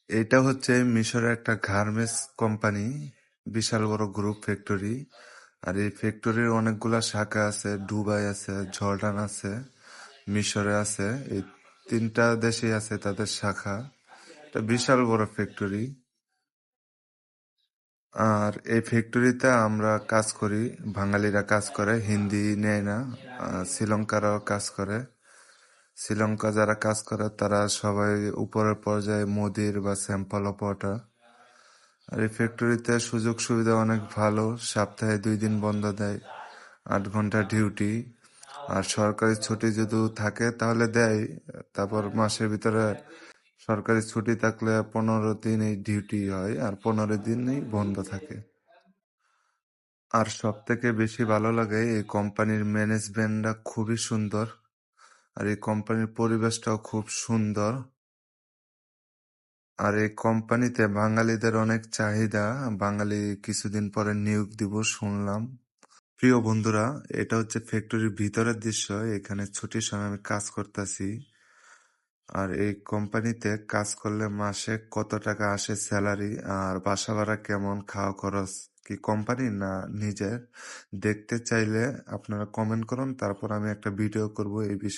এটা হচ্ছে মিশরের একটা গার্মেন্টস কোম্পানি, বিশাল বড় গ্রুপ ফ্যাক্টরি। আর এই ফ্যাক্টরির অনেকগুলা শাখা আছে, দুবাই আছে, জর্ডান আছে, মিশরে আছে। এই তিনটা দেশে আছে তাদের শাখা। এটা বিশাল বড় ফ্যাক্টরি। আর এই ফ্যাক্টরিতে আমরা কাজ করি, বাঙালিরা কাজ করে, হিন্দি নেয় না। শ্রীলঙ্কারাও কাজ করে। শ্রীলঙ্কা যারা কাজ করে তারা সবাই উপরের পর্যায়ে মোদির বা স্যাম্পল অপারেটর। আর এই ফ্যাক্টরিতে সুযোগ সুবিধা অনেক ভালো, সপ্তাহে 2 দিন বন্ধ দেয়, 8 ঘন্টা ডিউটি। আর সরকারি ছুটি যদি থাকে তাহলে দেয়। তারপর মাসের ভিতরে সরকারি ছুটি থাকলে 15 দিনই ডিউটি হয়, আর 15 দিনই বন্ধ থাকে। আর সব থেকে বেশি ভালো লাগে এই কোম্পানির ম্যানেজমেন্টটা খুবই সুন্দর। আর এই কোম্পানির পরিবেশটাও খুব সুন্দর। আর এই কোম্পানিতে বাঙালিদের অনেক চাহিদা। বাঙালি কিছুদিন পরে নিয়োগ দিব শুনলাম। প্রিয় বন্ধুরা, এটা হচ্ছে ফ্যাক্টরির ভিতরের দৃশ্য। এখানে ছুটির সময় আমি কাজ করতেছি। আর এই কোম্পানিতে কাজ করলে মাসে কত টাকা আসে স্যালারি, আর বাসা ভাড়া কেমন, খাওয়া খরচ কি কোম্পানি না নিজের, দেখতে চাইলে আপনারা কমেন্ট করুন, তারপর আমি একটা ভিডিও করব এই বিষয়ে।